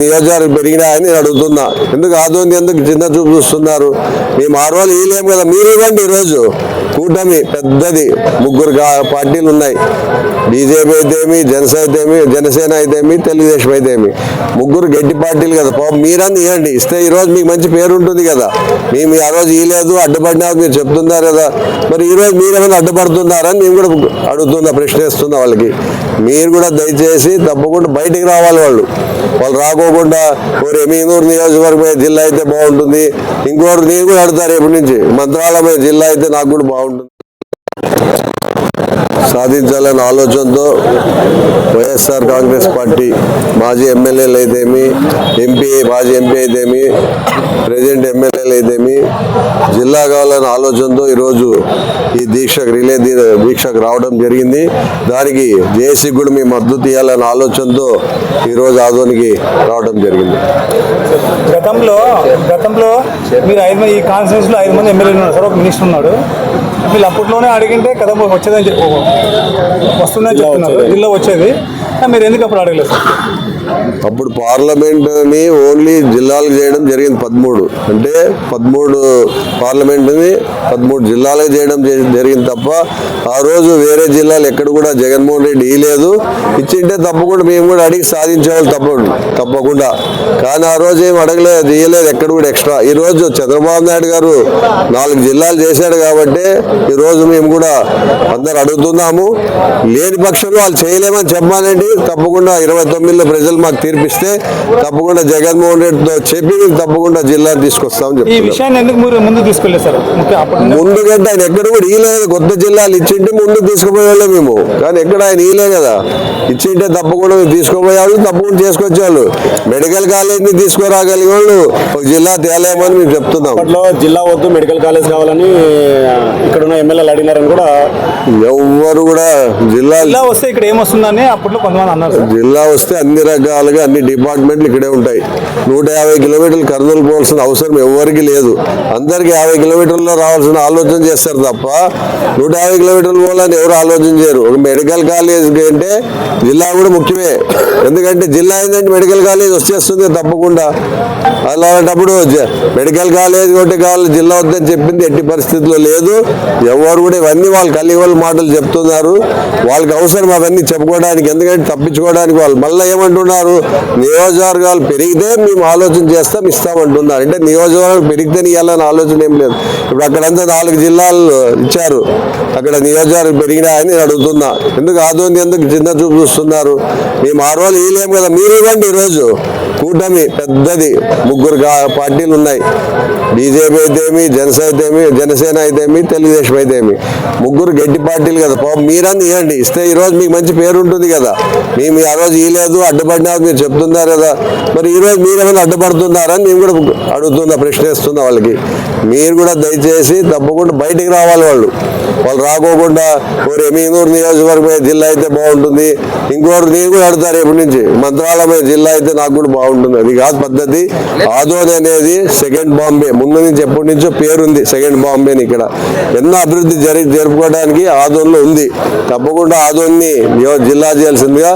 నియోజకవర్గం పెరిగినాయని నేను అడుగుతున్నా. ఎందుకు ఆదోని ఎందుకు చిన్న చూపు చూస్తున్నారు? మేము ఆ రోజు వీలేము కదా, మీరు ఇవ్వండి. ఈరోజు కూటమి పెద్దది, ముగ్గురు పార్టీలు ఉన్నాయి. బీజేపీ అయితేమి, జనసేన అయితేమి, తెలుగుదేశం అయితేమి, ముగ్గురు గట్టి పార్టీలు కదా. మీరన్నీ ఇవ్వండి. ఇస్తే ఈరోజు మీకు మంచి పేరు ఉంటుంది కదా. మేము ఆ రోజు ఇవ్వలేదు, అడ్డుపడినా మీరు చెప్తున్నారు కదా. మరి ఈరోజు మీరేమైనా అడ్డుపడుతున్నారని మేము కూడా అడుగుతున్నా, ప్రశ్నిస్తున్నా వాళ్ళకి. మీరు కూడా దయచేసి తప్పకుండా బయటికి రావాలి. వాళ్ళు రాకోకుండా ఎమీనూరు నియోజకవర్గం జిల్లా అయితే బాగుంటుంది, ఇంకోటి నేను కూడా అడుగుతారు ఎప్పటి నుంచి మంత్రాలయం జిల్లా అయితే నాకు కూడా బాగుంటుంది సాధించాలనే ఆలోచనతో వైఎస్ఆర్ కాంగ్రెస్ పార్టీ మాజీ ఎమ్మెల్యేలు అయితేమి, మాజీ ఎంపీ అయితేమి, ప్రెసిడెంట్ ఎమ్మెల్యేలు అయితేమి జిల్లా కావాలనే ఆలోచనతో ఈరోజు ఈ రిలే దీక్షకు రావడం జరిగింది. దానికి జేఏసీ కూడా మీ మద్దతు ఇవ్వాలనే ఆలోచనతో ఈరోజు ఆదోనికి రావడం జరిగింది. గతంలో మీరు ఈ కాన్స్టిట్యూన్సీలో 5 మంది ఎమ్మెల్యేలు ఉన్నారు సార్, ఒక మినిస్టర్ ఉన్నాడు. వీళ్ళు అప్పట్లోనే అడిగింటే కదా వచ్చేదని వస్తుందని చెప్తున్నారు, జిల్లా వచ్చేది. మీరు ఎందుకు అప్పుడు అడగలేదు సార్? అప్పుడు పార్లమెంట్ని ఓన్లీ జిల్లాలకు చేయడం జరిగింది. 13 అంటే 13 పార్లమెంట్ని 13 జిల్లాలకు చేయడం జరిగింది తప్ప ఆ రోజు వేరే జిల్లాలు ఎక్కడ కూడా జగన్మోహన్ రెడ్డి ఇవ్వలేదు. ఇచ్చింటే తప్పకుండా మేము కూడా అడిగి సాధించేవాళ్ళు తప్పకుండా. కానీ ఆ రోజు ఏం అడగలేదు, ఇవ్వలేదు ఎక్కడ కూడా ఎక్స్ట్రా. ఈరోజు చంద్రబాబు నాయుడు గారు 4 జిల్లాలు చేశాడు కాబట్టి ఈరోజు మేము కూడా అందరు అడుగుతున్నాము. లేని పక్షంలో వాళ్ళు చేయలేమని చెప్పానండి. తప్పకుండా 29లో ప్రజలు మాకు తీర్పిస్తే తప్పకుండా జగన్మోహన్ రెడ్డితో చెప్పి మేము తప్పకుండా జిల్లాను తీసుకొస్తామని చెప్తున్నాం. ముందుకంటే ఆయన ఎక్కడ కూడా ఇవ్వలేదు. కొత్త జిల్లాలు ఇచ్చింటే ముందు తీసుకుపోయేవాళ్ళు మేము, కానీ ఎక్కడ ఆయన ఇవ్వలే కదా. ఇచ్చింటే తప్పకుండా మేము తీసుకుపోయేవాళ్ళు, తప్పకుండా చేసుకొచ్చేవాళ్ళు. మెడికల్ కాలేజ్ని తీసుకురాగలిగే వాళ్ళు ఒక జిల్లా తేలేమని మేము చెప్తున్నాం. జిల్లా వద్దు, మెడికల్ కాలేజ్ కావాలని ఇక్కడ ఉన్న ఎమ్మెల్యేలు అడిగినారని కూడా ఎవరు కూడా జిల్లా వస్తే ఇక్కడ ఏమొస్తుందని అప్పట్లో కొంతమంది అన్నారు. జిల్లా వస్తే అన్ని రకాలుగా అన్ని డిపార్ట్మెంట్లు ఇక్కడే ఉంటాయి. 150 కిలోమీటర్లు కర్నూలు పోవాల్సిన అవసరం ఎవరికి లేదు. అందరికి 50 కిలోమీటర్లో రావాల్సిన ఆలోచన చేస్తారు తప్ప 150 కిలోమీటర్లు పోవాలని ఎవరు ఆలోచన చేయరు. ఒక మెడికల్ కాలేజ్ అంటే జిల్లా కూడా ముఖ్యమే. ఎందుకంటే జిల్లా ఏంటంటే మెడికల్ కాలేజ్ వచ్చేస్తుంది తప్పకుండా. అలాంటప్పుడు మెడికల్ కాలేజ్ ఒకటి కావాలి, జిల్లా వద్దని చెప్పింది ఎట్టి పరిస్థితుల్లో లేదు. ఎవరు కూడా ఇవన్నీ వాళ్ళు కలిగి వాళ్ళ మాటలు చెప్తున్నారు. వాళ్ళకి అవసరం అవన్నీ చెప్పుకోవడానికి, ఎందుకంటే తప్పించుకోవడానికి. వాళ్ళు మళ్ళీ ఏమంటున్నారు, నియోజకవర్గాలు పెరిగితే మేము ఆలోచన చేస్తాం, ఇస్తామంటున్నారు. అంటే నియోజకవర్గాలు పెరిగితే ఇవ్వాలని ఆలోచన ఏం లేదు. ఇప్పుడు అక్కడంతా 4 జిల్లాలు ఇచ్చారు, అక్కడ నియోజకవర్గం పెరిగినాయని నేను అడుగుతున్నా. ఎందుకు ఆదోని ఎందుకు చిన్న చూపు చూస్తున్నారు? మేము ఆ రోజు వీలేము కదా, మీరు ఇవ్వండి. ఈరోజు కూటమి పెద్దది, ముగ్గురు పార్టీలు ఉన్నాయి. బీజేపీ అయితేమి, జనసేన అయితేమి, తెలుగుదేశం అయితేమి, ముగ్గురు గట్టి పార్టీలు కదా. మీరన్నీ ఇవ్వండి. ఇస్తే ఈరోజు మీకు మంచి పేరు ఉంటుంది కదా. మేము ఆ రోజు ఇవ్వలేదు, అడ్డుపడినా మీరు చెప్తున్నారు కదా. మరి ఈరోజు మీరేమైనా అడ్డుపడుతున్నారని మేము కూడా అడుగుతున్నా, ప్రశ్నిస్తున్నా వాళ్ళకి. మీరు కూడా దయచేసి తప్పకుండా బయటికి రావాలి. వాళ్ళు రాకోకుండా ఎమీనూరు నియోజకవర్గం జిల్లా అయితే బాగుంటుంది, ఇంకోటి నేను కూడా అడుగుతారు ఎప్పటి నుంచి మంత్రాలయం జిల్లా అయితే నాకు కూడా బాగుంటుంది. అది కాదు పద్ధతి. ఆదోని అనేది సెకండ్ బాంబే, ముందు నుంచి ఎప్పటి నుంచో పేరుంది సెకండ్ బాంబేని. ఇక్కడ ఎన్నో అభివృద్ధి జరుపుకోవడానికి ఆదోనిలో ఉంది. తప్పకుండా ఆదోని జిల్లా చేయాల్సిందిగా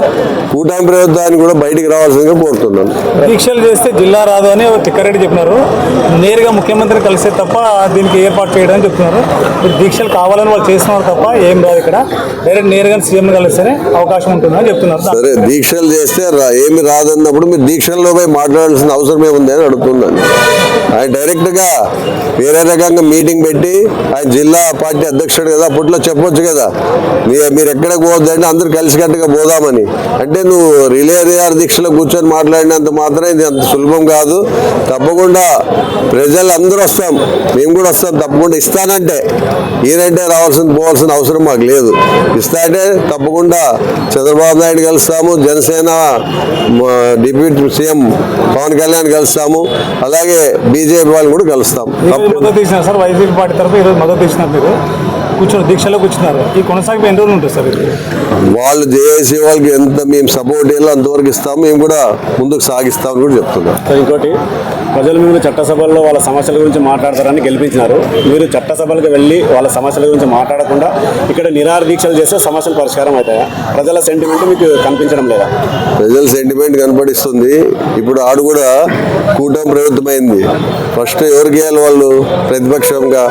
కూటమి ప్రభుత్వాన్ని కూడా బయటికి రావాల్సిందిగా కోరుతున్నాను. దీక్షలు చేస్తే జిల్లా రాదు అని తిక్కారెడ్డి చెప్పినారు. నేరుగా ముఖ్యమంత్రిని కలిసే తప్ప దీనికి ఏర్పాటు చేయడం చెప్తున్నారు. దీక్షలు కావాలని వాళ్ళు చేస్తున్నారు తప్ప ఏం రాదు. ఇక్కడ డైరెక్ట్ నేరుగా సీఎం కలిస్తేనే అవకాశం ఉంటుందని చెప్తున్నారు. సరే, దీక్షలు చేస్తే ఏమి రాదన్నప్పుడు మీరు దీక్షల్లో పోయి మాట్లాడాల్సిన అవసరం ఏముంది అని అడుగుతున్నాను. ఆయన డైరెక్ట్గా వేరే రకంగా మీటింగ్ పెట్టి ఆయన జిల్లా పార్టీ అధ్యక్షుడు కదా, అప్పట్లో చెప్పొచ్చు కదా, మీరు ఎక్కడికి పోవద్దంటే అందరూ కలిసికట్టుగా పోదామని. అంటే నువ్వు రిలే దీక్షలో కూర్చొని మాట్లాడినంత మాత్రం ఇది అంత సులభం కాదు. తప్పకుండా ప్రజలు అందరూ వస్తాం, మేము కూడా వస్తాం. తప్పకుండా ఇస్తానంటే ఈయనంటే పోవాల్సిన అవసరం మాకు లేదు. ఇస్తా అంటే తప్పకుండా చంద్రబాబు నాయుడు కలుస్తాము, జనసేన డిప్యూటీ సీఎం పవన్ కళ్యాణ్ కలుస్తాము, అలాగే బీజేపీ వాళ్ళు కూడా కలుస్తాం. వైసీపీ పార్టీ తరఫున ఈరోజు మద్దతు ఇచ్చినారు మీరు. కూర్చున్నారు, దీక్షలో కూర్చున్నారు. ఈ కొనసాగి ఎన్ని రోజులు ఉంటుంది సార్ ఇది? వాళ్ళు జేఏసీ వాళ్ళకి ఎంత మేము సపోర్ట్ చేయాలో అంతవరకు ఇస్తాము, మేము కూడా ముందుకు సాగిస్తామని కూడా చెప్తున్నాం. సో ఇంకోటి, ప్రజలు మిమ్మల్ని చట్టసభల్లో వాళ్ళ సమస్యల గురించి మాట్లాడతారని గెలిపించినారు. మీరు చట్టసభలకు వెళ్ళి వాళ్ళ సమస్యల గురించి మాట్లాడకుండా ఇక్కడ నిరాహార దీక్షలు చేస్తే సమస్యలు పరిష్కారం అవుతాయా? ప్రజల సెంటిమెంట్ మీకు కనిపించడం లేదా? ప్రజల సెంటిమెంట్ కనపడిస్తుంది. ఇప్పుడు ఆడు కూడా కూటమి ప్రభుత్వం అయింది. ఫస్ట్ ఎవరు గీయాలి? వాళ్ళు ప్రతిపక్షంగా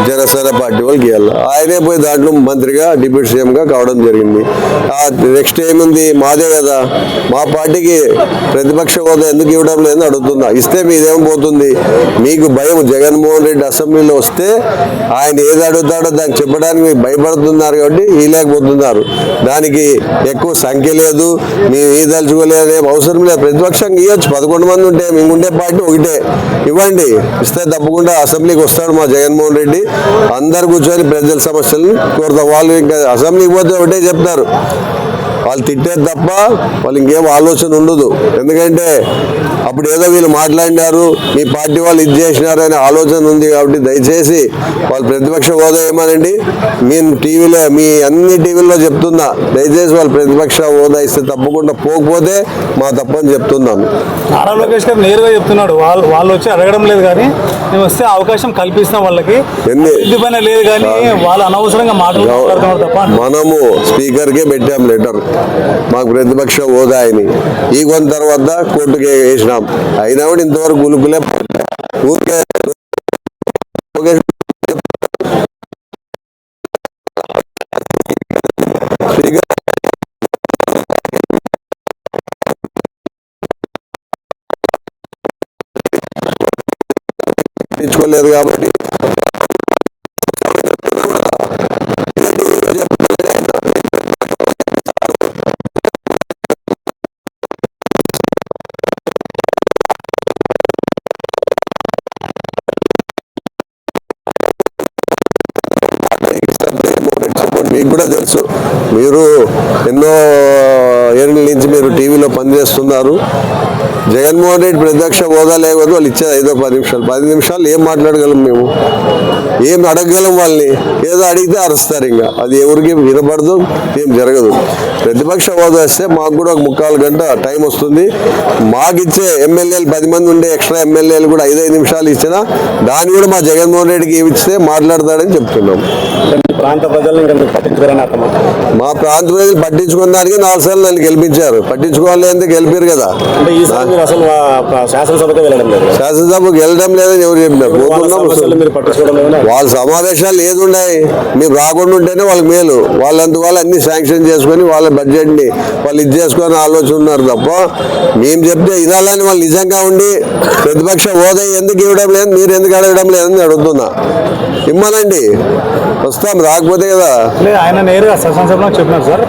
జనసేన పార్టీ వాళ్ళు గీయాలి. ఆయనే పోయి దాంట్లో మంత్రిగా డిప్యూటీ సీఎంగా కావడం జరిగింది. నెక్స్ట్ ఏముంది? మాదే కదా, మా పార్టీకి ప్రతిపక్ష హోదా ఎందుకు ఇవ్వడం లేదని అడుగుతున్నా. ఇస్తే మీదేం పోతుంది? మీకు భయం. జగన్మోహన్ రెడ్డి అసెంబ్లీలో వస్తే ఆయన ఏది అడుగుతాడో దాన్ని చెప్పడానికి మీకు భయపడుతున్నారు కాబట్టి ఇవ్వలేకపోతున్నారు. దానికి ఎక్కువ సంఖ్య లేదు, మేము ఈ తలుచుకోలేదనే అవసరం లేదు. ప్రతిపక్షంగా ఇవ్వచ్చు, 11 మంది ఉంటే, మేము ఉండే పార్టీ ఒకటే. ఇవ్వండి, ఇస్తే తప్పకుండా అసెంబ్లీకి వస్తాడు మా జగన్మోహన్ రెడ్డి. అందరు కూర్చొని ప్రజల సమస్యలను కోరుతాం. వాళ్ళు ఇంకా అసెంబ్లీకి పోతే ఒకటే చెప్తారు, వాళ్ళు తిట్టేది తప్ప వాళ్ళు ఇంకేం ఆలోచన ఉండదు. ఎందుకంటే అప్పుడు ఏదో వీళ్ళు మాట్లాడినారు, మీ పార్టీ వాళ్ళు ఇది చేసినారు అనే ఆలోచన ఉంది. కాబట్టి దయచేసి వాళ్ళు ప్రతిపక్ష హోదా ఏమనండి, నేను టీవీలో మీ అన్ని టీవీల్లో చెప్తున్నా, దయచేసి వాళ్ళు ప్రతిపక్ష హోదా ఇస్తే తప్పకుండా, పోకపోతే మా తప్పని చెప్తున్నాను. నారా లోకేష్ గారు నేరుగా చెప్తున్నాడు, వాళ్ళు వచ్చి అడగడం లేదు కానీ మేము వస్తే అవకాశం కల్పిస్తాం వాళ్ళకి, ఇది పైన లేదు కానీ వాళ్ళు అనవసరంగా మాట్లాడుతున్నారు తప్ప. మనము స్పీకర్కే పెట్టాం లెటర్, మాకు ప్రతిపక్ష హోదా అని. ఈ కొంత తర్వాత కోర్టుకి వేసినాం. అయినా కూడా ఇంతవరకు గులుకులే. ఊరికే తెచ్చుకోలేదు కాబట్టి మీకు కూడా తెలుసు, మీరు ఎన్నో ఏళ్ళ నుంచి మీరు టీవీలో పనిచేస్తున్నారు. జగన్మోహన్ రెడ్డి ప్రతిపక్ష హోదా లేకపోతే వాళ్ళు ఇచ్చేది 5-10 నిమిషాలు ఏం మాట్లాడగలం? మేము ఏం అడగగలం వాళ్ళని? ఏదో అడిగితే అరుస్తారు. ఇంకా అది ఎవరికి వినపడదు, ఏం జరగదు. ప్రతిపక్ష హోదా వస్తే మాకు కూడా ఒక 3/4 గంట టైం వస్తుంది. మాకు ఇచ్చే ఎమ్మెల్యేలు 10 మంది ఉండే ఎక్స్ట్రా ఎమ్మెల్యేలు కూడా 5 నిమిషాలు ఇచ్చినా దాన్ని కూడా మా జగన్మోహన్ రెడ్డికి ఇస్తే మాట్లాడతాడని చెప్తున్నాం. ప్రాంత ప్రజలు ఇంకా పట్టించుకోరని అర్థం. మా ప్రాంత ప్రజలు పట్టించుకున్న దానికి 4 సార్లు నన్ను గెలిపించారు. పట్టించుకోవాలి అంటే గెలిపారు కదా. అంటే ఈసారి మీరు అసలు శాసనసభకు వెళ్ళడం లేదు. శాసనసభకు వెళ్ళడం లేదని ఎవరు చెప్పినారు? మీరు పట్టించుకోవడం లేదు. వాళ్ళ సమావేశాలు ఏది ఉన్నాయి, మీరు రాకుండా ఉంటేనే వాళ్ళకి మేలు. వాళ్ళందువల్ల అన్ని శాంక్షన్ చేసుకొని వాళ్ళ బడ్జెట్ని వాళ్ళు ఇది చేసుకొని ఆలోచన ఉన్నారు తప్ప, మేము చెప్తే వినాలని వాళ్ళు నిజంగా ఉండి ప్రతిపక్ష హోదా ఎందుకు ఇవ్వడం లేదు, మీరు ఎందుకు అడగడం లేదని అడుగుతున్నా. ఇమ్మనండి, వస్తాం. రాకపోతే కదా. ఆయన నేరుగా శాసనసభలో చెప్పినారు సార్,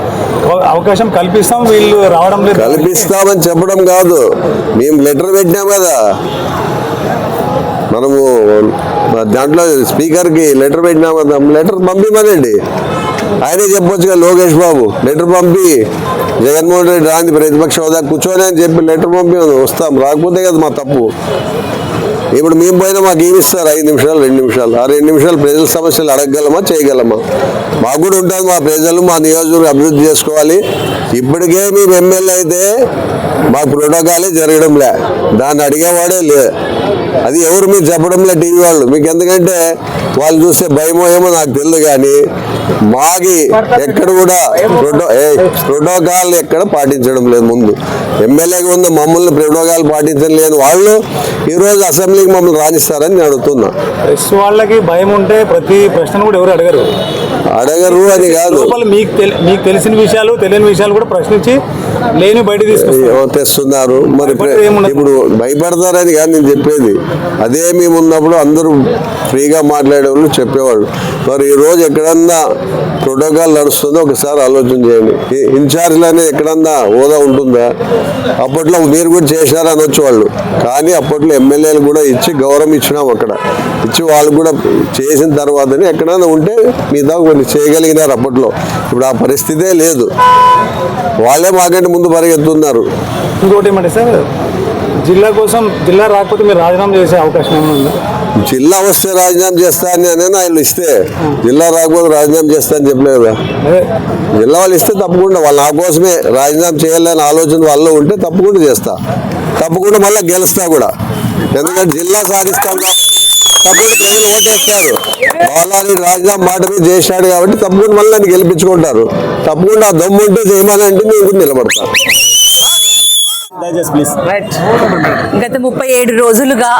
అవకాశం కల్పిస్తాం, వీళ్ళు రావడం లేదు. కల్పిస్తామని చెప్పడం కాదు, మేము లెటర్ పెట్టినాం కదా. మనము దాంట్లో స్పీకర్కి లెటర్ పెట్టినాం కదా, లెటర్ పంపిమనండి. ఆయనే చెప్పొచ్చు కదా, లోకేష్ బాబు లెటర్ పంపి జగన్మోహన్ రెడ్డి రాంది ప్రతిపక్ష హోదా కూర్చొని అని చెప్పి లెటర్ పంపి వస్తాం. రాకపోతే కదా మా తప్పు. ఇప్పుడు మేము పోయినా మాకు ఏమి ఇస్తారు? 5 నిమిషాలు 2 నిమిషాలు. ఆ 2 నిమిషాలు ప్రజల సమస్యలు అడగగలమా, చేయగలమా? మాకు కూడా ఉంటుంది, మా ప్రజలు మా నియోజకవర్గం అభివృద్ధి చేసుకోవాలి. ఇప్పటికే మేము ఎమ్మెల్యే అయితే మాకు ప్రోటోకాలే జరగడంలే, దాన్ని అడిగేవాడే లే. అది ఎవరు మీరు చెప్పడంలే టీవీ వాళ్ళు. మీకు ఎందుకంటే వాళ్ళు చూస్తే భయమో ఏమో నాకు తెలియదు, కానీ మాకి ఎక్కడ కూడా ప్రోటోకాల్ ఎక్కడ పాటించడం లేదు. ముందు ఎమ్మెల్యేగా ఉన్న మమ్మల్ని ప్రోటోకాల్ పాటించడం లేదు వాళ్ళు, ఈరోజు అసెంబ్లీకి మమ్మల్ని రాణిస్తారని నేను అడుగుతున్నా. ప్రెస్ వాళ్ళకి భయం ఉంటే ప్రతి ప్రశ్న కూడా ఎవరు అడగరు అని కాదు, మీకు తెలిసిన విషయాలు తెలియని విషయాలు కూడా ప్రశ్నించి లేని బయట తెస్తున్నారు. మరి ఇప్పుడు భయపడతారని కాదు నేను చెప్పేది. అదే మేము ఉన్నప్పుడు అందరూ ఫ్రీగా మాట్లాడేవాళ్ళు, చెప్పేవాళ్ళు. మరి ఈరోజు ఎక్కడన్నా ప్రోటోకాల్ నడుస్తుందో ఒకసారి ఆలోచన చేయండి. ఇన్ఛార్జ్లు అనేది ఎక్కడన్నా హోదా ఉంటుందా? అప్పట్లో మీరు కూడా చేశారు అనొచ్చు వాళ్ళు, కానీ అప్పట్లో ఎమ్మెల్యేలు కూడా ఇచ్చి గౌరవం ఇచ్చినాం. అక్కడ ఇచ్చి వాళ్ళు కూడా చేసిన తర్వాతనే ఎక్కడైనా ఉంటే మీద కొన్ని చేయగలిగినారు అప్పట్లో. ఇప్పుడు ఆ పరిస్థితే లేదు, వాళ్ళే మాకంటే ముందు పరిగెత్తున్నారు. ఇంకోటి ఏమంటే సార్, జిల్లా కోసం జిల్లా రాకపోతే మీరు రాజీనామా చేసే అవకాశం ఏమైనా ఉందా? జిల్లా వస్తే రాజీనామా చేస్తా అని ఆయన ఇస్తే, జిల్లా రాకపోతే రాజీనామా చేస్తా అని చెప్పలేదు కదా. అదే జిల్లా వాళ్ళు ఇస్తే తప్పకుండా వాళ్ళు నా కోసమే రాజీనామా చేయాలని ఆలోచన వాళ్ళు ఉంటే తప్పకుండా చేస్తా, తప్పకుండా మళ్ళీ గెలుస్తా కూడా. ఎందుకంటే జిల్లా సాధిస్తాం కాబట్టి తప్పకుండా ప్రజలు ఓటేస్తారు. బాలాని రాజీనామా మాట మీద చేశాడు కాబట్టి తప్పకుండా మళ్ళీ నన్ను గెలిపించుకుంటారు. తప్పకుండా ఆ దమ్ము ఉంటే చేయమని అంటే నేను కూడా నిలబడతాను. ప్లీజ్. గత 37 రోజులుగా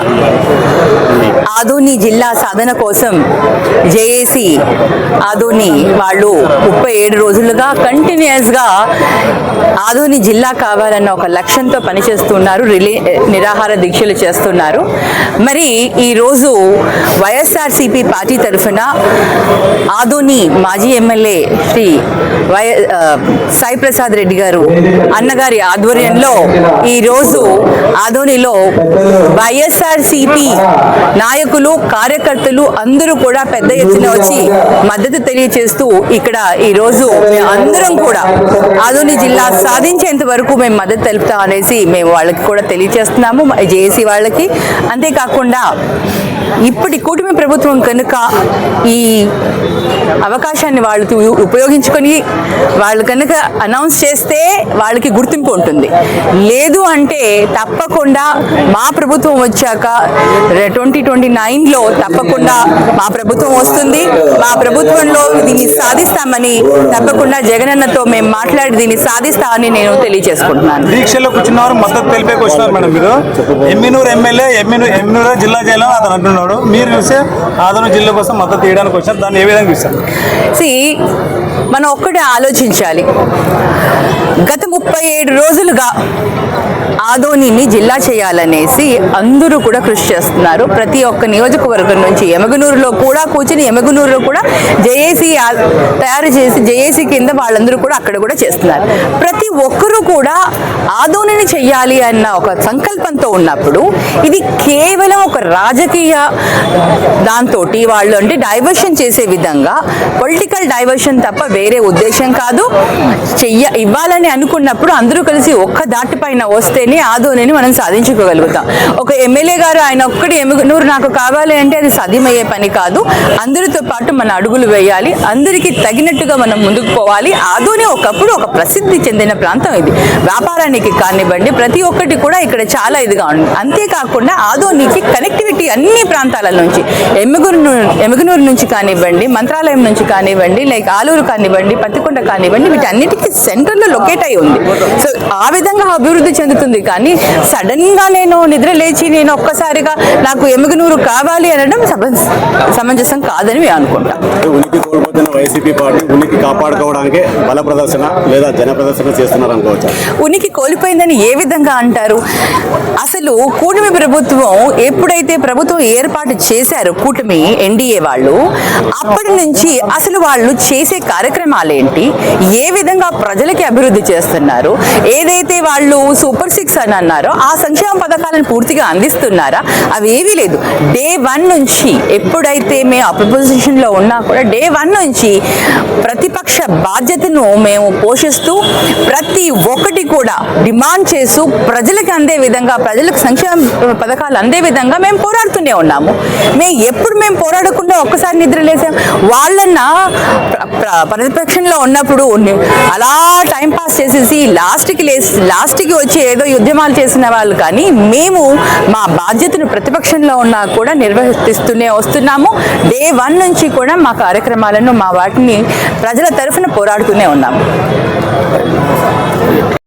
ఆదోని జిల్లా సాధన కోసం జేఏసీ ఆదోని వాళ్ళు 37 రోజులుగా కంటిన్యూస్గా ఆదోని జిల్లా కావాలన్న ఒక లక్ష్యంతో పనిచేస్తున్నారు, నిరాహార దీక్షలు చేస్తున్నారు. మరి ఈరోజు వైఎస్ఆర్సీపీ పార్టీ తరఫున ఆదోని మాజీ ఎమ్మెల్యే శ్రీ సాయి ప్రసాద్ రెడ్డి గారు అన్నగారి ఆధ్వర్యంలో ఈరోజు ఆదోనిలో వైఎస్ఆర్సీపీ నాయకులు కార్యకర్తలు అందరూ కూడా పెద్ద ఎత్తున వచ్చి మద్దతు తెలియజేస్తూ ఇక్కడ ఈరోజు అందరం కూడా ఆదోని జిల్లా సాధించేంత వరకు మేము మద్దతు తెలుపుతాం అనేసి మేము వాళ్ళకి కూడా తెలియజేస్తున్నాము, జేఏసీ వాళ్ళకి. అంతేకాకుండా ఇప్పటి కూటమి ప్రభుత్వం కనుక ఈ అవకాశాన్ని వాళ్ళు ఉపయోగించుకొని వాళ్ళు కనుక అనౌన్స్ చేస్తే వాళ్ళకి గుర్తింపు ఉంటుంది. లేదు అంటే తప్పకుండా మా ప్రభుత్వం వచ్చాక 2029లో తప్పకుండా మా ప్రభుత్వం వస్తుంది. మా ప్రభుత్వంలో దీన్ని సాధిస్తామని తప్పకుండా జగనన్నతో మేము మాట్లాడి దీన్ని సాధిస్తామని నేను తెలియజేసుకుంటున్నాను. దీక్షలో కూర్చున్నవారు మద్దతు తెలిపే వచ్చినారు మేడం. మీరు ఎమ్మినూరు ఎమ్మెల్యే ఎమ్మినూరు జిల్లా జైలు అతను అంటున్నాడు, మీరు చూస్తే ఆదోని జిల్లా కోసం మద్దతు తీయడానికి వచ్చారు, దాన్ని ఏ విధంగా చూస్తారు? మనం ఒక్కటే ఆలోచించాలి. గత 37 రోజులుగా ఆదోనిని జిల్లా చేయాలనేసి అందరూ కూడా కృషి చేస్తున్నారు. ప్రతి ఒక్క నియోజకవర్గం నుంచి ఎమగనూరులో కూడా కూర్చుని ఎమగనూరులో కూడా జేఏసీ తయారు చేసి జేఏసీ కింద వాళ్ళందరూ కూడా అక్కడ కూడా చేస్తున్నారు. ప్రతి ఒక్కరూ కూడా ఆదోనిని చెయ్యాలి అన్న ఒక సంకల్పంతో ఉన్నప్పుడు ఇది కేవలం ఒక రాజకీయ దాంతో వాళ్ళు అంటే డైవర్షన్ చేసే విధంగా పొలిటికల్ డైవర్షన్ తప్ప వేరే ఉద్దేశం కాదు. ఇవ్వాలని అనుకున్నప్పుడు అందరూ కలిసి ఒక్క దాటిపైన వస్తేనే ఆదోనిని మనం సాధించుకోగలుగుతాం. ఒక ఎమ్మెల్యే గారు ఆయన ఒక్కటి ఎమ్మెనూరు నాకు కావాలి అంటే అది సాధ్యమయ్యే పని కాదు. అందరితో పాటు మన అడుగులు వేయాలి, అందరికీ తగినట్టుగా మనం ముందుకు పోవాలి. ఆదోని ఒకప్పుడు ఒక ప్రసిద్ధి చెందిన ప్రాంతం. ఇది వ్యాపారానికి కానివ్వండి ప్రతి ఒక్కటి కూడా ఇక్కడ చాలా ఇదిగా ఉంది. అంతేకాకుండా ఆదోనికి కనెక్టివిటీ అన్ని ప్రాంతాల నుంచి ఎమగనూరు నుంచి కానివ్వండి, మంత్రాలయం నుంచి కానివ్వండి, లైక్ ఆలూరు కానివ్వండి, పత్తికొండ కానివ్వండి, వీటన్నిటికీ సెంటర్లో లొకేట్ అయి ఉంది. సో ఆ విధంగా అభివృద్ధి చెందుతుంది. కానీ సడన్ గా నేను నిద్ర లేచి నేను ఒక్కసారిగా నాకు ఎమగనూరు కావాలి అనడం సమంజసం కాదని మేము అనుకుంటాం. ఉనికి కోల్పోతున్న వైసీపీ పార్టీ ఉనికి కాపాడుకోవడానికి బల ప్రదర్శన లేదా జన ప్రదర్శన చేస్తున్నారు అనుకోవచ్చు. ఉనికి కోల్పోయిందని ఏ విధంగా అంటారు? అసలు కూటమి ప్రభుత్వం ఎప్పుడైతే ప్రభుత్వం ఏర్పాటు చేశారు కూటమి ఎన్డీఏ వాళ్ళు, అప్పటి నుంచి అసలు వాళ్ళు చేసే కార్యక్రమాలేంటి, ఏ విధంగా ప్రజలకి అభివృద్ధి చేస్తున్నారు, ఏదైతే వాళ్ళు సూపర్ 6 అని అన్నారో ఆ సంక్షేమ పథకాలను పూర్తిగా అందిస్తున్నారా? అవి ఏవీ లేదు. డే 1 నుంచి ఎప్పుడైతే మేము అపోజిషన్ లో ఉన్నా కూడా డే 1 నుంచి ప్రతిపక్ష బాధ్యతను మేము పోషిస్తూ ప్రతి ఒక్కటి కూడా డిమాండ్ చేస్తూ ప్రజలకు అందే విధంగా ప్రజలకు సంక్షేమ పథకాలు అందే విధంగా మేము పోరాడుతూనే ఉన్నాము. మేము పోరాడకుండా ఒక్కసారి నిద్రలేసాం. వాళ్ళన్న ప్రతిపక్షంలో ఉన్నప్పుడు అలా టైం పాస్ చేసేసి లాస్ట్కి వచ్చి ఏదో ఉద్యమాలు చేసిన వాళ్ళు, కానీ మేము మా బాధ్యతను ప్రతిపక్షంలో ఉన్నా కూడా నిర్వర్తిస్తూనే వస్తున్నాము. డే 1 నుంచి కూడా మా కార్యక్రమాలను మా వాటిని ప్రజల తరఫున పోరాడుతూనే ఉన్నాము.